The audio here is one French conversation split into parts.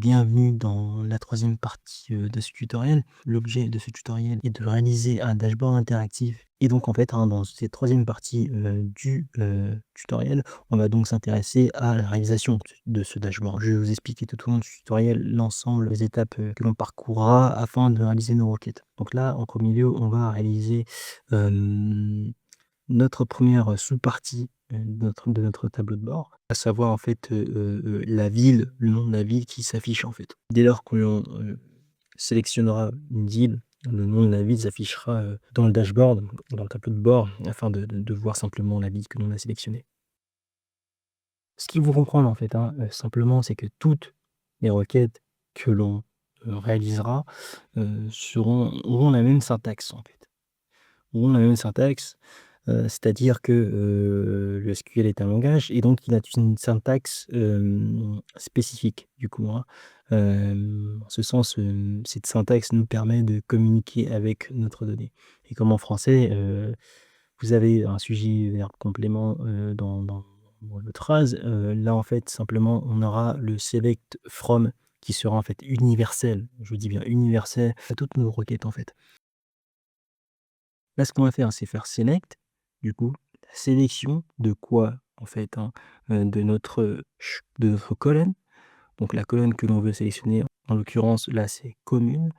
bienvenue dans la troisième partie de ce tutoriel. L'objet de ce tutoriel est de réaliser un dashboard interactif. Et donc en fait, dans cette troisième partie du tutoriel, on va donc s'intéresser à la réalisation de ce dashboard. Je vais vous expliquer tout au long du tutoriel l'ensemble des étapes que l'on parcourra afin de réaliser nos requêtes. Donc là, en premier lieu, on va réaliser notre première sous-partie de notre tableau de bord, à savoir en fait la ville, le nom de la ville qui s'affiche en fait. Dès lors que l'on sélectionnera une ville, le nom de la ville s'affichera dans le dashboard, dans le tableau de bord, afin de voir simplement la ville que l'on a sélectionnée. Ce qu'il faut comprendre en fait, simplement, c'est que toutes les requêtes que l'on réalisera auront la même syntaxe en fait. Auront la même syntaxe. C'est-à-dire que, le SQL est un langage et donc il a une syntaxe, spécifique du coup, hein. En ce sens, cette syntaxe nous permet de communiquer avec notre donnée et comme en français, vous avez un sujet, verbe, complément, dans votre phrase, là en fait simplement on aura le select from qui sera en fait universel, je dis bien universel à toutes nos requêtes en fait. Là, ce qu'on va faire, c'est faire select, du coup, la sélection de quoi? En fait, de notre colonne. Donc la colonne que l'on veut sélectionner, en l'occurrence, là, c'est commune.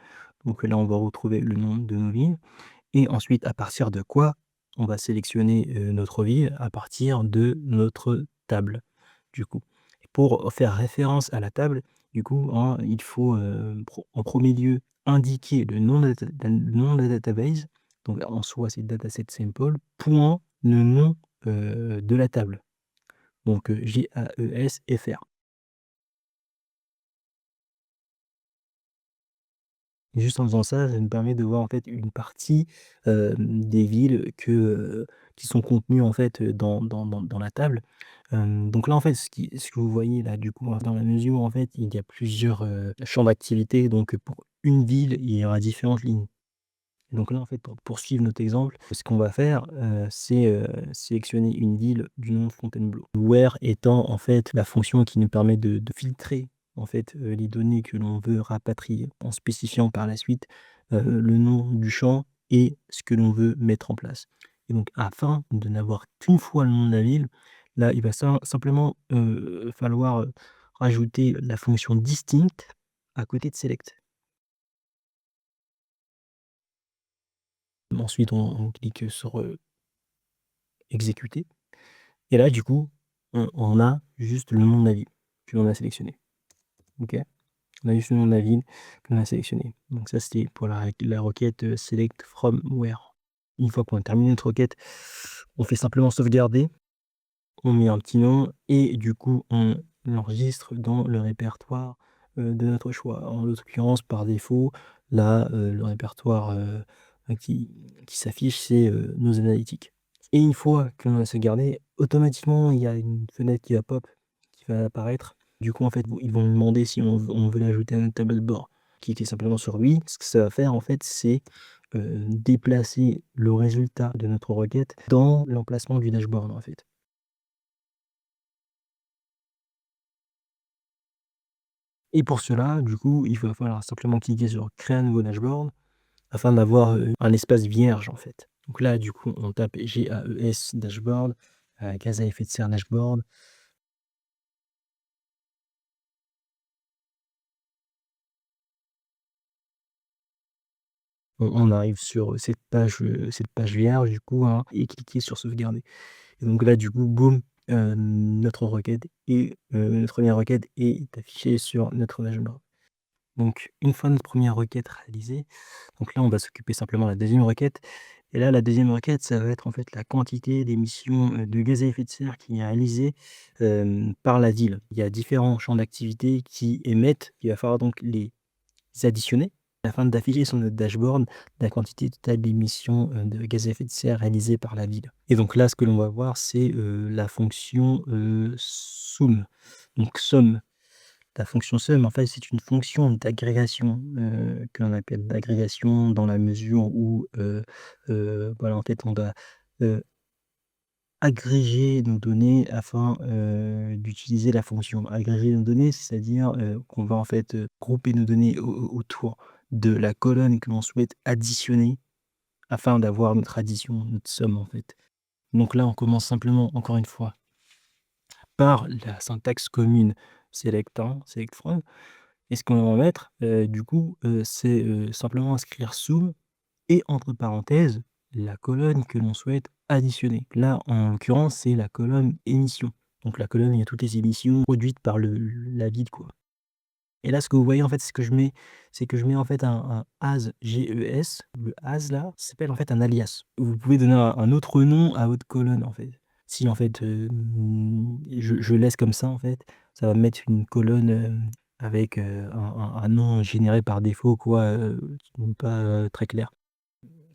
Donc là, on va retrouver le nom de nos villes et ensuite, à partir de quoi on va sélectionner, notre ville? À partir de notre table, du coup. Et pour faire référence à la table, du coup, il faut, en premier lieu, indiquer le nom de la database. Donc en soi, c'est dataset sample, point, le nom, de la table. Donc, GAES-FR. Et juste en faisant ça, ça nous permet de voir en fait une partie, des villes qui sont contenues en fait, dans la table. Donc là en fait ce que vous voyez là du coup, dans la mesure où en fait il y a plusieurs, champs d'activité donc, pour une ville, il y aura différentes lignes. Et donc là en fait pour poursuivre notre exemple, ce qu'on va faire, c'est, sélectionner une ville du nom de Fontainebleau. Where étant en fait la fonction qui nous permet de filtrer en fait, les données que l'on veut rapatrier en spécifiant par la suite, le nom du champ et ce que l'on veut mettre en place. Et donc afin de n'avoir qu'une fois le nom de la ville, là il va simplement, falloir, rajouter la fonction distinct à côté de select. Ensuite on clique sur, exécuter et là du coup, on a juste le nom de la ville que l'on a sélectionné. OK? On a juste le nom de la ville qu'on a sélectionné. Donc ça, c'était pour la requête, select from where. Une fois qu'on a terminé notre requête, on fait simplement sauvegarder, on met un petit nom et du coup, on l'enregistre dans le répertoire, de notre choix. En l'occurrence, par défaut, là, le répertoire, qui s'affiche, c'est, nos analytiques. Et une fois qu'on a sauvegardé, automatiquement, il y a une fenêtre qui va pop, qui va apparaître. Du coup, en fait, ils vont nous demander si on veut l'ajouter à notre tableau de bord. Cliquez simplement sur oui. Ce que ça va faire, en fait, c'est, déplacer le résultat de notre requête dans l'emplacement du dashboard, en fait. Et pour cela, du coup, il va falloir simplement cliquer sur créer un nouveau dashboard afin d'avoir, un espace vierge, en fait. Donc là, du coup, on tape GAES dashboard, gaz à effet de serre dashboard. On arrive sur cette page vierge, du coup, et cliquer sur sauvegarder. Et donc là, du coup, boum, notre première requête est affichée sur notre dashboard. Donc une fois notre première requête réalisée, donc là, on va s'occuper simplement de la deuxième requête et là, la deuxième requête, ça va être en fait la quantité d'émissions, de gaz à effet de serre qui est réalisée, par la ville. Il y a différents champs d'activité qui émettent, il va falloir donc les additionner afin d'afficher sur notre dashboard la quantité totale d'émissions, de gaz à effet de serre réalisées par la ville. Et donc là, ce que l'on va voir, c'est, la fonction, sum. Donc somme. La fonction sum, en fait, c'est une fonction d'agrégation, que l'on appelle d'agrégation dans la mesure où, voilà, en fait, on doit, heu agréger nos données afin, d'utiliser la fonction. Agréger nos données, c'est-à-dire, qu'on va en fait, grouper nos données autour de la colonne que l'on souhaite additionner afin d'avoir notre addition, notre somme en fait. Donc là, on commence simplement, encore une fois, par la syntaxe commune select, hein, select from. Et ce qu'on va mettre, du coup, c'est, simplement inscrire sum et entre parenthèses, la colonne que l'on souhaite additionner. Là, en l'occurrence, c'est la colonne émission. Donc la colonne, il y a toutes les émissions produites par la ville, quoi. Et là, ce que vous voyez, en fait, c'est que je mets, en fait, un as, G-E-S. Le as, là, ça s'appelle, en fait, un alias. Vous pouvez donner un autre nom à votre colonne, en fait. Si, en fait, je laisse comme ça, en fait, ça va me mettre une colonne, avec, un nom généré par défaut, quoi, qui n'est pas, très clair.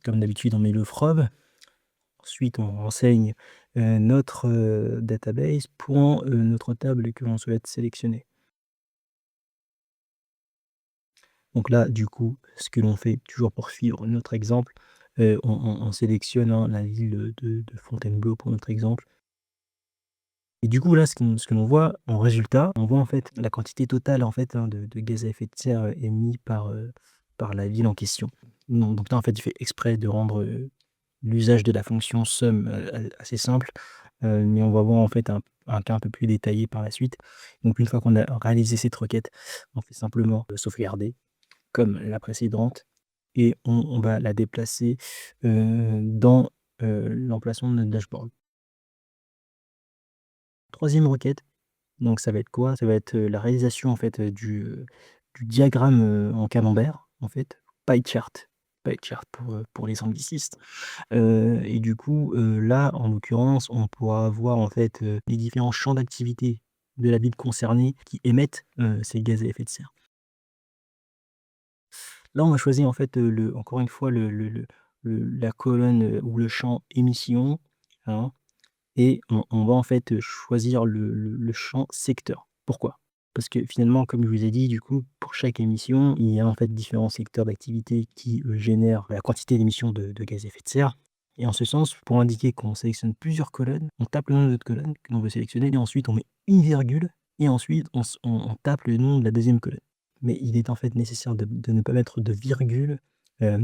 Comme d'habitude, on met le from. Ensuite, on renseigne, notre, database point, notre table que l'on souhaite sélectionner. Donc là, du coup, ce que l'on fait, toujours pour suivre notre exemple, on sélectionne, hein, la ville, de Fontainebleau pour notre exemple. Et du coup, là, ce que l'on voit en résultat, on voit en fait la quantité totale en fait, hein, de gaz à effet de serre, émis par la ville en question. Donc là, en fait, il fait exprès de rendre, l'usage de la fonction sum, assez simple, mais on va voir en fait un cas un peu plus détaillé par la suite. Donc une fois qu'on a réalisé cette requête, on fait simplement, sauvegarder comme la précédente et on va la déplacer, dans, l'emplacement de notre dashboard. Troisième requête, donc ça va être quoi? Ça va être, la réalisation en fait, du diagramme, en camembert en fait, pie chart. Pie chart pour les anglicistes. Et du coup, là, en l'occurrence, on pourra voir en fait, les différents champs d'activité de la ville concernée qui émettent, ces gaz à effet de serre. Là, on va choisir en fait, encore une fois la colonne, ou le champ émission, hein, et on va en fait, choisir le champ secteur. Pourquoi? Parce que finalement, comme je vous ai dit, du coup, pour chaque émission, il y a en fait différents secteurs d'activité qui, génèrent la quantité d'émissions de gaz à effet de serre. Et en ce sens, pour indiquer qu'on sélectionne plusieurs colonnes, on tape le nom de notre colonne que l'on veut sélectionner et ensuite on met une virgule et ensuite on tape le nom de la deuxième colonne. Mais il est en fait nécessaire de ne pas mettre de virgule, dans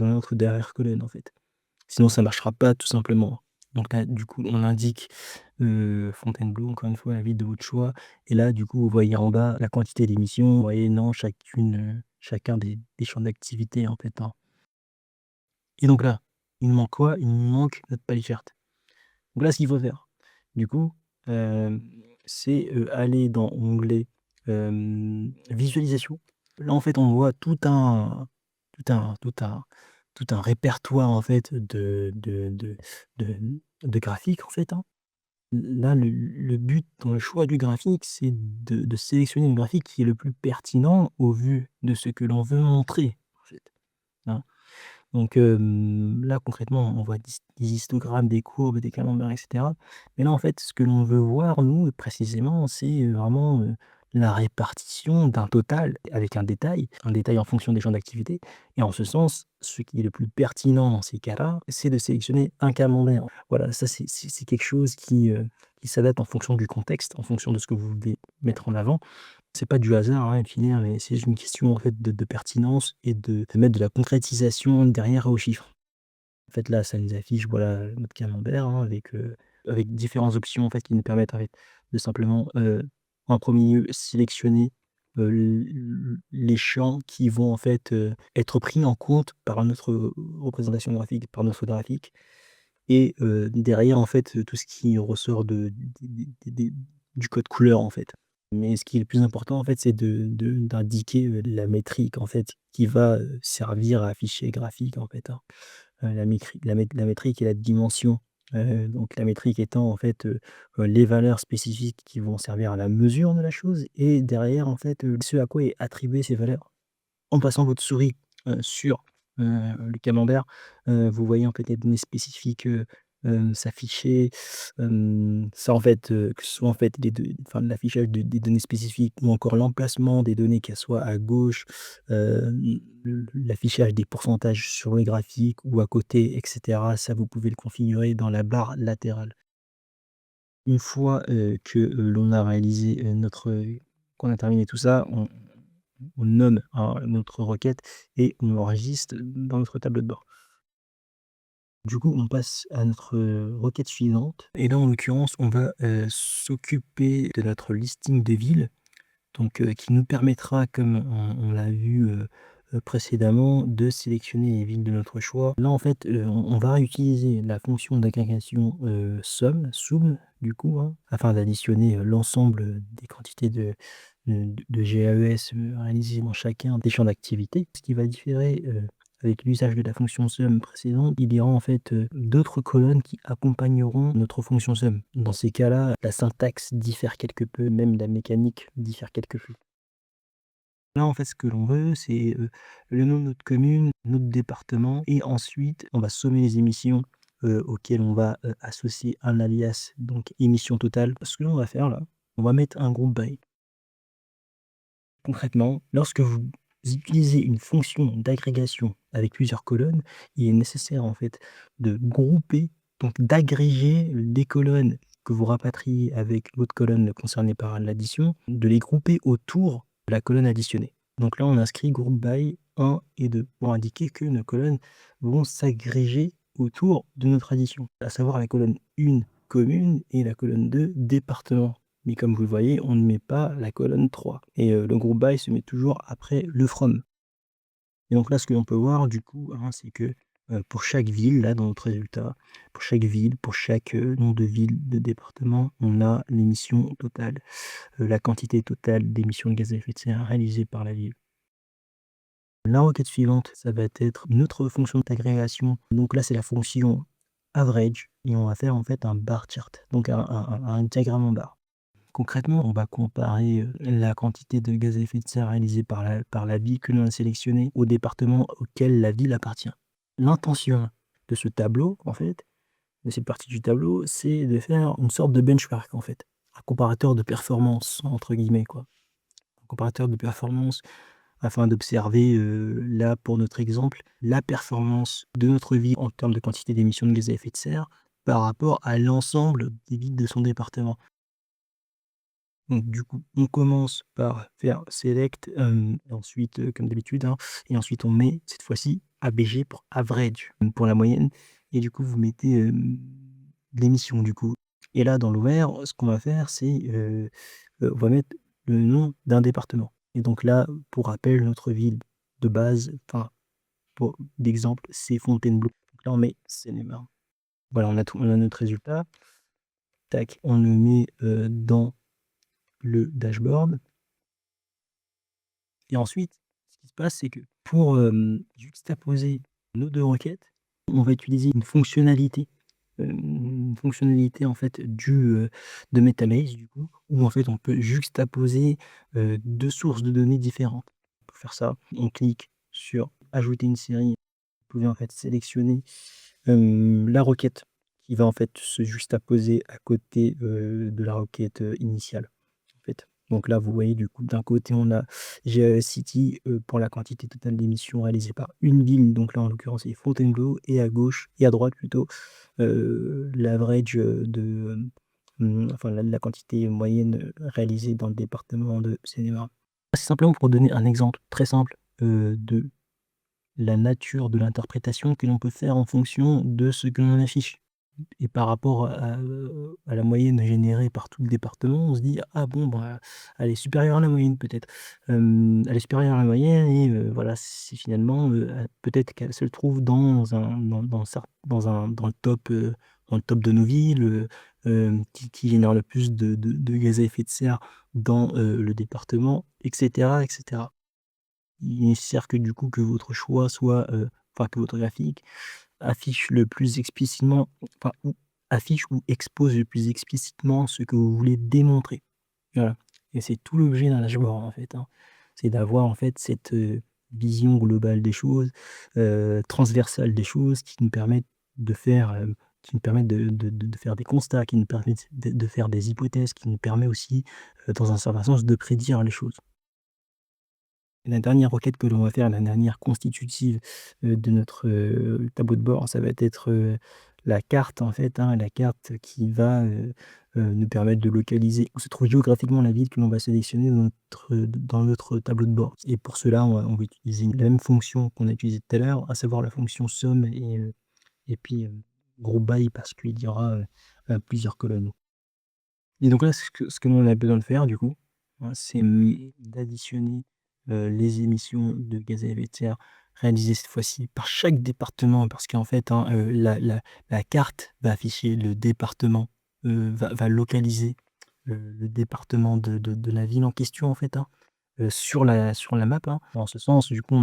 notre dernière colonne en fait. Sinon ça ne marchera pas tout simplement. Donc là, du coup, on indique, Fontainebleau, encore une fois, la ville de votre choix et là, du coup, vous voyez en bas la quantité d'émissions, vous voyez non chacun des champs d'activité, en fait, hein. Et donc là, il nous manque quoi? Il nous manque notre palicharte. Donc là, ce qu'il faut faire, du coup, hem, c'est, aller dans onglet, visualisation. Là, en fait, on voit tout un tout un tout un répertoire, en fait, de de graphiques, en fait, hein. Là, le but dans le choix du graphique, c'est de sélectionner le graphique qui est le plus pertinent au vu de ce que l'on veut montrer, en fait, hein. Donc, là, concrètement, on voit des histogrammes, des courbes, des camemberts et cetera. Mais là, en fait, ce que l'on veut voir, nous, précisément, c'est, vraiment, la répartition d'un total avec un détail en fonction des champs d'activité et en ce sens, ce qui est le plus pertinent dans ces cas-là, c'est de sélectionner un camembert. Voilà, ça, c'est quelque chose qui s'adapte en fonction du contexte, en fonction de ce que vous voulez mettre en avant. C'est pas du hasard, hein, in fine, hein, mais c'est juste une question, en fait, de pertinence et de mettre de la concrétisation derrière aux chiffres. En fait, là, ça nous affiche, voilà, notre camembert, hein, avec différentes options, en fait, qui nous permettent, en fait, de simplement, en premier lieu, sélectionner, les champs qui vont, en fait, être pris en compte par notre représentation graphique, par notre graphique et derrière, en fait, tout ce qui ressort du code couleur, en fait. Mais ce qui est le plus important, en fait, c'est d'indiquer, la métrique, en fait, qui va, servir à afficher graphique, en fait, hein. La métrique et la dimension. Donc la métrique étant, en fait, les valeurs spécifiques qui vont servir à la mesure de la chose et derrière, en fait, ce à quoi est attribuées ces valeurs. En passant votre souris, sur, le camembert, vous voyez en fait les données spécifiques, s'afficher. Ça en fait, que ce soit en fait l'affichage des données spécifiques ou encore l'emplacement des données, qu'elles soient à gauche, l'affichage des pourcentages sur les graphiques ou à côté et cetera. Ça, vous pouvez le configurer dans la barre latérale. Une fois, que, l'on a réalisé, qu'on a terminé tout ça, on nomme notre requête et on l'enregistre dans notre tableau de bord. Du coup, on passe à notre, requête suivante et là, en l'occurrence, on va, s'occuper de notre listing de villes, donc qui nous permettra, comme on l'a vu, précédemment, de sélectionner les villes de notre choix. Là, en fait, on va utiliser la fonction d'agrégation, soum du coup, hein, afin d'additionner, l'ensemble, des quantités de GAES, réalisées dans chacun des champs d'activité. Ce qui va différer, avec l'usage de la fonction sum précédente, il y aura en fait, d'autres colonnes qui accompagneront notre fonction sum. Dans ces cas-là, la syntaxe diffère quelque peu, même la mécanique diffère quelque peu. Là, en fait, ce que l'on veut, c'est, le nom de notre commune, notre département et ensuite on va sommer les émissions, auxquelles on va, associer un alias, donc émission totale. Ce que l'on va faire là, on va mettre un groupe by. Concrètement, lorsque vous utilisez une fonction d'agrégation avec plusieurs colonnes, il est nécessaire en fait de grouper, donc d'agréger les colonnes que vous rapatriez avec l'autre colonne concernée par l'addition, de les grouper autour de la colonne additionnée. Donc là, on inscrit groupe by 1 et 2 pour indiquer que nos colonnes vont s'agréger autour de notre addition, à savoir la colonne 1 commune et la colonne 2 département. Mais comme vous le voyez, on ne met pas la colonne 3 et le groupe by se met toujours après le from. Et donc là, ce que l'on peut voir du coup, hein, c'est que, pour chaque ville, là, dans notre résultat, pour chaque ville, pour chaque, nom de ville, de département, on a l'émission totale, la quantité totale d'émissions de gaz à effet de serre réalisées par la ville. La requête suivante, ça va être une autre fonction d'agrégation. Donc là, c'est la fonction average et on va faire en fait un bar chart, donc un diagramme en barre. Concrètement, on va comparer, la quantité de gaz à effet de serre réalisée par la ville que l'on a sélectionnée au département auquel la ville appartient. L'intention de ce tableau, en fait, de cette partie du tableau, c'est de faire une sorte de benchmark, en fait. Un comparateur de performance, entre guillemets, quoi. Un comparateur de performance afin d'observer, là, pour notre exemple, la performance de notre ville en termes de quantité d'émissions de gaz à effet de serre par rapport à l'ensemble des villes de son département. Donc du coup, on commence par faire select, et ensuite, comme d'habitude, hein, et ensuite on met cette fois-ci ABG pour average, pour la moyenne et du coup vous mettez, l'émission du coup et là dans l'ouvert, ce qu'on va faire c'est, on va mettre le nom d'un département et donc là, pour rappel, notre ville de base, enfin pour d'exemple, c'est Fontainebleau. Donc là on met Seine-et-Marne. Voilà, on a notre résultat. Tac, on le met, dans le dashboard. Et ensuite, ce qui se passe, c'est que pour, juxtaposer nos 2 requêtes, on va utiliser une fonctionnalité en fait de Metabase du coup, où en fait on peut juxtaposer, 2 sources de données différentes. Pour faire ça, on clique sur ajouter une série. Vous pouvez en fait sélectionner, la requête qui va en fait se juxtaposer à côté, de la requête, initiale. En fait. Donc là, vous voyez du coup, d'un côté, on a GAE City, pour la quantité totale d'émissions réalisées par une ville, donc là, en l'occurrence, c'est Fontainebleau et à gauche et à droite plutôt, l'average, enfin la quantité moyenne, réalisée dans le département de Seine-et-Marne. C'est simplement pour donner un exemple très simple, de la nature de l'interprétation que l'on peut faire en fonction de ce que l'on affiche. Et par rapport à la moyenne générée par tout le département, on se dit: «Ah bon, bah, elle est supérieure à la moyenne peut-être». Elle est supérieure à la moyenne et voilà, c'est finalement, peut-être qu'elle se trouve dans le top de nos villes, qui génère le plus de gaz à effet de serre dans, le département et cetera et cetera. Il est nécessaire que du coup, que votre choix soit, enfin que votre graphique affiche le plus explicitement, enfin ou affiche ou expose le plus explicitement ce que vous voulez démontrer. Voilà et c'est tout l'objet d'un dashboard en fait, hein. C'est d'avoir en fait cette, vision globale des choses, transversale des choses qui nous permettent de faire, qui nous permettent de faire des constats, qui nous permettent de faire des hypothèses, qui nous permet aussi, dans un certain sens de prédire les choses. La dernière requête que l'on va faire, la dernière constitutive, de notre, tableau de bord, ça va être, la carte en fait, hein, la carte qui va, nous permettre de localiser où se trouve géographiquement la ville que l'on va sélectionner dans notre tableau de bord et pour cela, on va utiliser la même fonction qu'on a utilisée tout à l'heure, à savoir la fonction somme et puis, groupe by parce qu'il y aura, plusieurs colonnes. Et donc là, ce que l'on a besoin de faire du coup, hein, c'est, d'additionner, les émissions de gaz à effet de serre réalisées cette fois-ci par chaque département parce qu'en fait, hein, la carte va afficher le département, va localiser, le département de la ville en question en fait, hein, sur la map, hein. En ce sens, du coup, on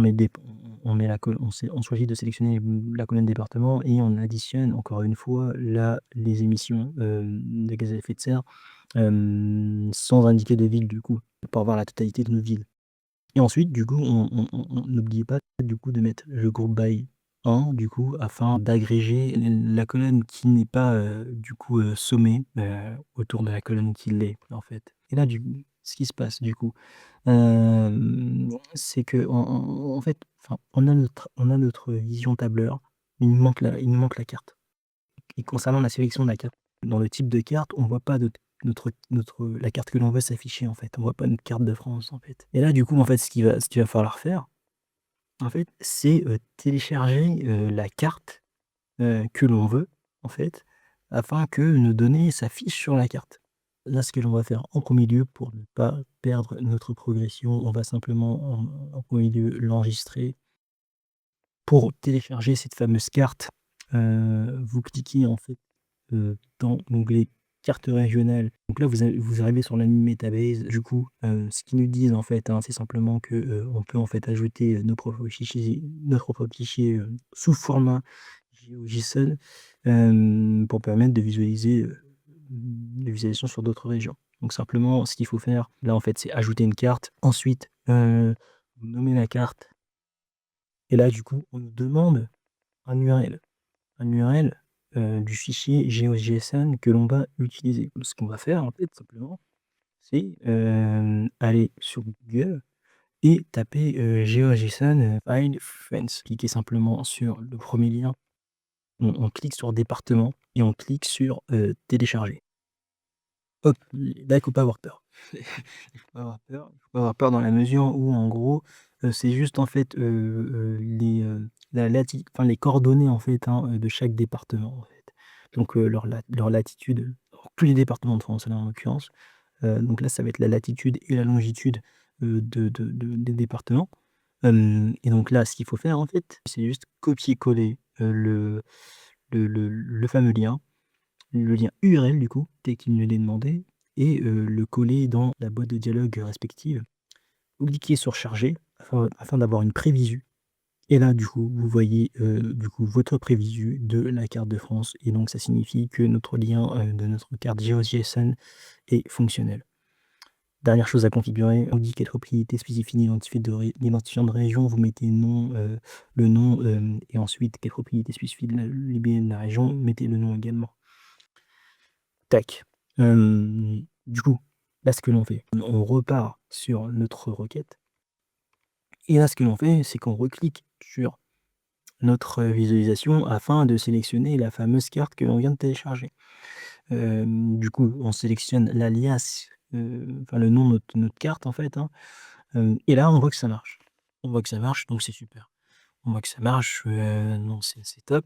met la col on choisit de sélectionner, la colonne département et on additionne encore une fois les émissions, de gaz à effet de serre, sans indiquer de ville du coup, pour avoir la totalité de nos villes. Et ensuite, du coup, on n'oubliez pas du coup de mettre le groupe by 1 du coup, afin d'agréger la colonne qui n'est pas, du coup, sommée, autour de la colonne qui l'est, en fait. Et là, ce qui se passe du coup, c'est qu'on en fait, enfin, on a notre vision tableur, il nous manque la carte. Et concernant la sélection de la carte, dans le type de carte, on voit pas la carte que l'on veut s'afficher, en fait. On voit pas notre carte de France, en fait. Et là, du coup, en fait, ce qu'il va falloir faire, en fait, c'est, télécharger, la carte, que l'on veut, en fait, afin que nos données s'affichent sur la carte. Là, ce que l'on va faire en premier lieu pour ne pas perdre notre progression, on va simplement en 1er lieu l'enregistrer. Pour télécharger cette fameuse carte, vous cliquez en fait, dans l'onglet carte régionale. Donc là, vous arrivez sur la Metabase. Du coup, ce qu'ils nous disent en fait, hein, c'est simplement que, on peut en fait ajouter, nos propres fichiers, sous format GeoJSON, pour permettre de visualiser, des visualisations sur d'autres régions. Donc simplement, ce qu'il faut faire, là en fait, c'est ajouter une carte. Ensuite, vous nommez la carte et là du coup, on nous demande un URL. Un URL, du fichier GeoJSON que l'on va utiliser. Ce qu'on va faire en fait simplement, c'est, aller sur Google et taper, GeoJSON, file friends. Cliquez simplement sur le premier lien, on clique sur département et on clique sur, télécharger. Hop, là il faut pas avoir peur. Il faut pas avoir peur, il faut pas avoir peur dans la mesure où en gros, c'est juste en fait, les coordonnées en fait, hein, de chaque département en fait. Donc, leur latitude, tous les départements de France là en l'occurrence, donc là ça va être la latitude et la longitude, des départements. Et donc là, ce qu'il faut faire en fait, c'est juste copier-coller, le fameux lien, le lien URL du coup, tel qu'il me l'est demandé et le coller dans la boîte de dialogue respective. Vous cliquez sur charger afin d'avoir une prévisu et là du coup, vous voyez, du coup votre prévisu de la carte de France et donc ça signifie que notre lien, de notre carte GeoJSON est fonctionnel. Dernière chose à configurer, on dit quelle propriété spécifie l'identifiant de région, vous mettez le nom, et ensuite quelle propriété spécifie de la région, mettez le nom également. Tac. Du coup, là, ce que l'on fait, on repart sur notre requête et là, ce que l'on fait, c'est qu'on reclique sur notre visualisation afin de sélectionner la fameuse carte que l'on vient de télécharger. Du coup, on sélectionne l'alias, enfin le nom de notre carte en fait, hein, et là, on voit que ça marche. On voit que ça marche, donc c'est super. On voit que ça marche, donc c'est top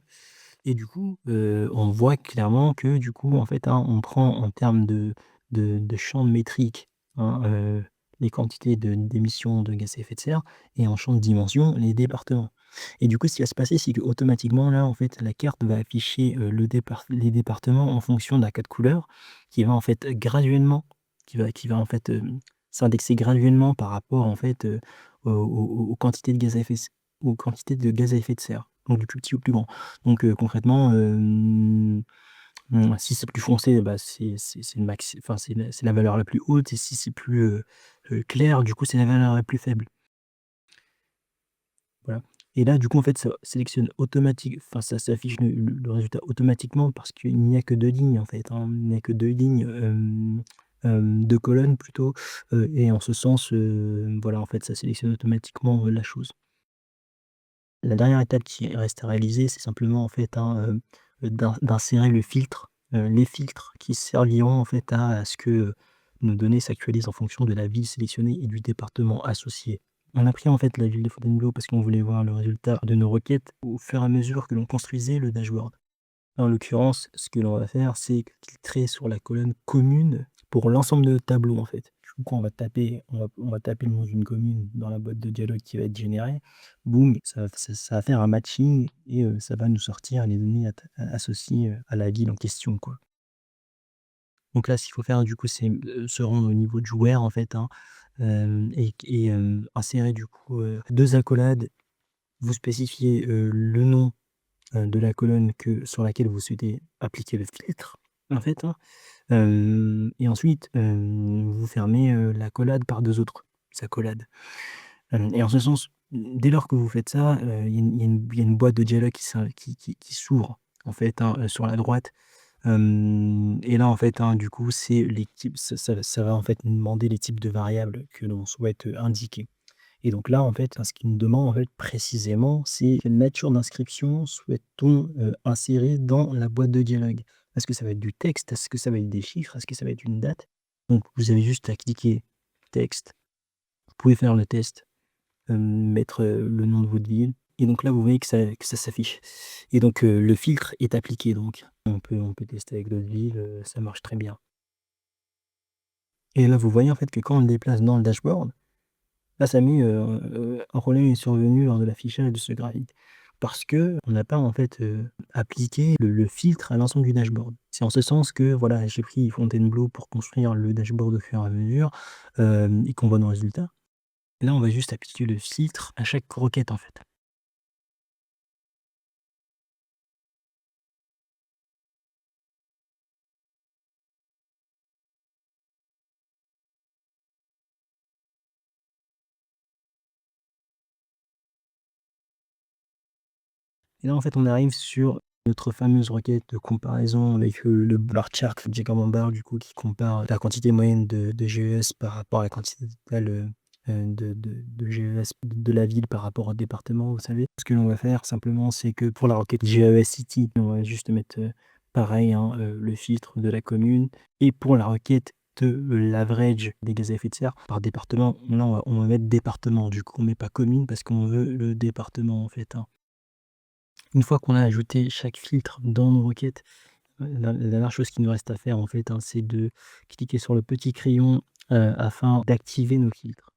et du coup, on voit clairement que du coup, en fait, hein, on prend en termes de champ métrique, hein, les quantités d'émissions de gaz à effet de serre et en champ de dimension, les départements et du coup, ce qui va se passer, c'est qu'automatiquement là, en fait, la carte va afficher, les départements en fonction d'un code couleur qui va en fait graduellement qui va en fait, s'indexer graduellement par rapport en fait, aux quantités de gaz à effet aux quantités de gaz à effet de serre, donc du plus petit au plus grand. Donc concrètement, si c'est plus foncé, bah, c'est le maxi enfin c'est la valeur la plus haute et si c'est plus, clair, du coup, c'est la valeur la plus faible. Voilà et là, du coup, en fait, ça sélectionne ça s'affiche le résultat automatiquement parce qu'il n'y a que 2 lignes, en fait, hein. Il n'y a que 2 lignes, 2 colonnes plutôt, et en ce sens, voilà, en fait, ça sélectionne automatiquement, la chose. La dernière étape qui reste à réaliser, c'est simplement, en fait, hein, d'insérer les filtres qui serviront en fait à ce que, nos données s'actualisent en fonction de la ville sélectionnée et du département associé. On a pris en fait la ville de Fontainebleau parce qu'on voulait voir le résultat de nos requêtes au fur et à mesure que l'on construisait le dashboard. En l'occurrence, ce que l'on va faire, c'est filtrer sur la colonne commune pour l'ensemble de notre tableau, en fait. Du coup, on va taper le nom d'une commune dans la boîte de dialogue qui va être générée. Boum, ça va faire un matching et ça va nous sortir les données associées, à la ville en question, quoi. Donc là, ce qu'il faut faire, du coup, c'est, se rendre au niveau du where, en fait, hein, insérer, du coup, 2 accolades. Vous spécifiez, le nom de la colonne sur laquelle vous souhaitez appliquer le filtre, en fait, hein. Et ensuite, vous fermez, l'accolade par 2 autres accolades. Et en ce sens, dès lors que vous faites ça, il y a une boîte de dialogue qui s'ouvre, en fait, hein, sur la droite. Et là, en fait, hein, du coup, c'est les types ça va, en fait, nous demander les types de variables que l'on souhaite, indiquer. Et donc là, en fait, ce qu'il nous demande, en fait, précisément, c'est quelle nature d'inscription souhaite-t-on, insérer dans la boîte de dialogue? Est-ce que ça va être du texte? Est-ce que ça va être des chiffres? Est-ce que ça va être une date? Donc vous avez juste à cliquer texte. Vous pouvez faire le test, mettre, le nom de votre ville et donc là, vous voyez que ça s'affiche et donc le filtre est appliqué donc. On peut tester avec d'autres villes, ça marche très bien et là, vous voyez, en fait, que quand on le déplace dans le dashboard. Là, ça met, un problème est survenu lors de l'affichage de ce graphique. Parce qu'on n'a pas en fait, appliqué le filtre à l'ensemble du dashboard. C'est en ce sens que voilà, j'ai pris Fontainebleau pour construire le dashboard au fur et à mesure, et qu'on voit nos résultats. Là, on va juste appliquer le filtre à chaque requête en fait. Et là, en fait, on arrive sur notre fameuse requête de comparaison avec, le bar chart Jacobin du coup, qui compare la quantité moyenne de GES par rapport à la quantité totale, de GES de la ville par rapport au département, vous savez? Ce que l'on va faire simplement, c'est que pour la requête GES City, on va juste mettre, pareil, hein, le filtre de la commune et pour la requête de l'average des gaz à effet de serre par département, là, on va mettre département. Du coup, on met pas commune parce qu'on veut le département, en fait, hein. Une fois qu'on a ajouté chaque filtre dans nos requêtes, la dernière chose qu'il nous reste à faire en fait, hein, c'est de cliquer sur le petit crayon, afin d'activer nos filtres.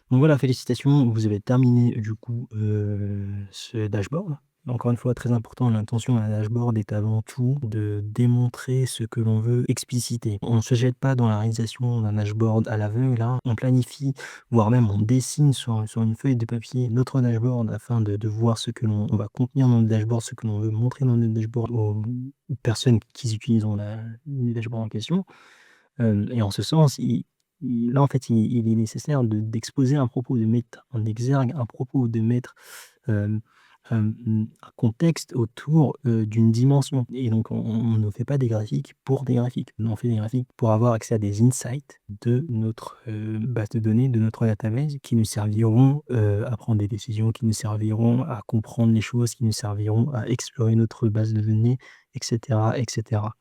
Donc voilà, félicitations, vous avez terminé du coup, ce dashboard. Encore une fois, très important, l'intention d'un dashboard est avant tout de démontrer ce que l'on veut expliciter. On ne se jette pas dans la réalisation d'un dashboard à l'aveugle, hein. On planifie, voire même on dessine sur une feuille de papier notre dashboard afin de voir ce que l'on va contenir dans le dashboard, ce que l'on veut montrer dans le dashboard aux personnes qui utiliseront le dashboard en question. Et en ce sens, là, en fait, il est nécessaire d'exposer un propos, de mettre en exergue un propos, de mettre, hem, un contexte autour, d'une dimension et donc on ne fait pas des graphiques pour des graphiques. Nous, on fait des graphiques pour avoir accès à des insights de notre, base de données, de notre database qui nous serviront, à prendre des décisions, qui nous serviront à comprendre les choses, qui nous serviront à explorer notre base de données et cetera et cetera.